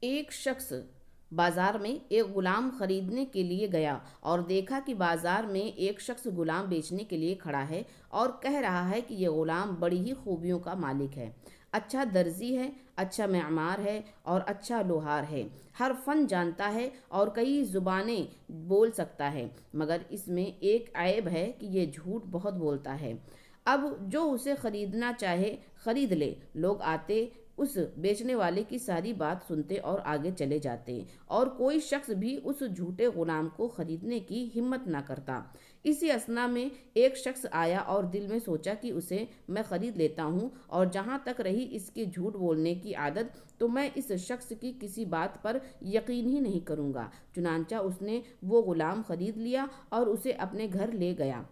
ایک شخص بازار میں ایک غلام خریدنے کے لیے گیا اور دیکھا کہ بازار میں ایک شخص غلام بیچنے کے لیے کھڑا ہے اور کہہ رہا ہے کہ یہ غلام بڑی ہی خوبیوں کا مالک ہے، اچھا درزی ہے، اچھا معمار ہے اور اچھا لوہار ہے، ہر فن جانتا ہے اور کئی زبانیں بول سکتا ہے، مگر اس میں ایک عیب ہے کہ یہ جھوٹ بہت بولتا ہے۔ اب جو اسے خریدنا چاہے خرید لے۔ لوگ آتے، اس بیچنے والے کی ساری بات سنتے اور آگے چلے جاتے، اور کوئی شخص بھی اس جھوٹے غلام کو خریدنے کی ہمت نہ کرتا۔ اسی اثنا میں ایک شخص آیا اور دل میں سوچا کہ اسے میں خرید لیتا ہوں، اور جہاں تک رہی اس کے جھوٹ بولنے کی عادت، تو میں اس شخص کی کسی بات پر یقین ہی نہیں کروں گا۔ چنانچہ اس نے وہ غلام خرید لیا اور اسے اپنے گھر لے گیا۔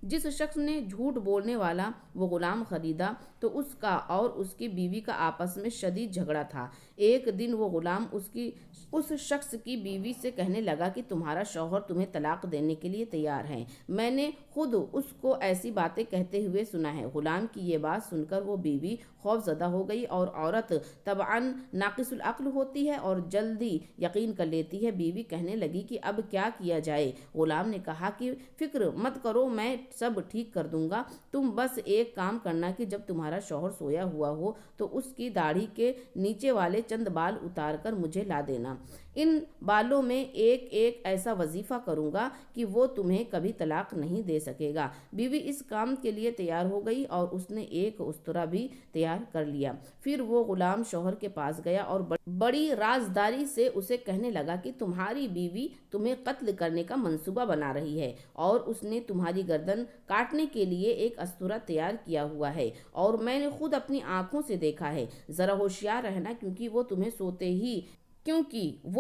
جس شخص نے جھوٹ بولنے والا وہ غلام خریدا تو اس کا اور اس کی بیوی کا آپس میں شدید جھگڑا تھا۔ ایک دن وہ غلام اس شخص کی بیوی سے کہنے لگا کہ تمہارا شوہر تمہیں طلاق دینے کے لیے تیار ہے، میں نے خود اس کو ایسی باتیں کہتے ہوئے سنا ہے۔ غلام کی یہ بات سن کر وہ بیوی خوف زدہ ہو گئی، اور عورت طبعاً ناقص العقل ہوتی ہے اور جلدی یقین کر لیتی ہے۔ بیوی کہنے لگی کہ اب کیا کیا جائے؟ غلام نے کہا کہ فکر مت کرو، میں سب ٹھیک کر دوں گا، تم بس ایک کام کرنا کہ جب تمہارا شوہر سویا ہوا ہو تو اس کی داڑھی کے نیچے والے چند بال اتار کر مجھے لا دینا۔ ان بالوں میں ایک ایک ایسا وظیفہ کروں گا کہ وہ تمہیں کبھی طلاق نہیں دے سکے گا۔ بیوی اس کام کے لیے تیار ہو گئی اور اس نے ایک استرا بھی تیار کر لیا۔ پھر وہ غلام شوہر کے پاس گیا اور بڑی رازداری سے اسے کہنے لگا کہ تمہاری بیوی تمہیں قتل کرنے کا منصوبہ بنا رہی ہے، اور اس نے تمہاری گردن کاٹنے کے لیے ایک استورا تیار کیا ہوا ہے، اور میں نے خود اپنی آنکھوں سے دیکھا ہے۔ ذرا ہوشیار رہنا، کیونکہ وہ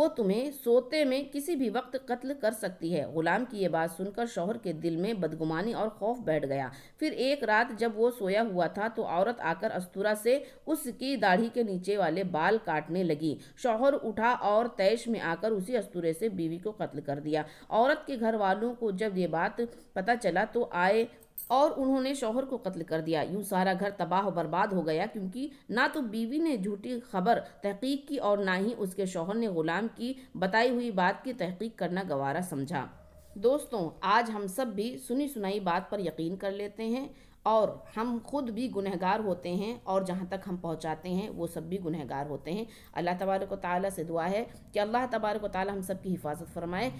تمہیں سوتے میں کسی بھی وقت قتل کر سکتی ہے۔ غلام کی یہ بات سن کر شوہر کے دل میں بدگمانی اور خوف بیٹھ گیا۔ پھر ایک رات جب وہ سویا ہوا تھا تو عورت آ کر استورا سے اس کی داڑھی کے نیچے والے بال کاٹنے لگی۔ شوہر اٹھا اور طیش میں آ کر اسی استورے سے بیوی کو قتل کر دیا۔ عورت کے گھر والوں کو جب یہ بات پتہ چلا تو آئے اور انہوں نے شوہر کو قتل کر دیا۔ یوں سارا گھر تباہ و برباد ہو گیا، کیونکہ نہ تو بیوی نے جھوٹی خبر تحقیق کی اور نہ ہی اس کے شوہر نے غلام کی بتائی ہوئی بات کی تحقیق کرنا گوارا سمجھا۔ دوستوں، آج ہم سب بھی سنی سنائی بات پر یقین کر لیتے ہیں، اور ہم خود بھی گنہگار ہوتے ہیں، اور جہاں تک ہم پہنچاتے ہیں وہ سب بھی گنہگار ہوتے ہیں۔ اللہ تبارک و تعالیٰ سے دعا ہے کہ اللہ تبارک و تعالیٰ ہم سب کی حفاظت فرمائے۔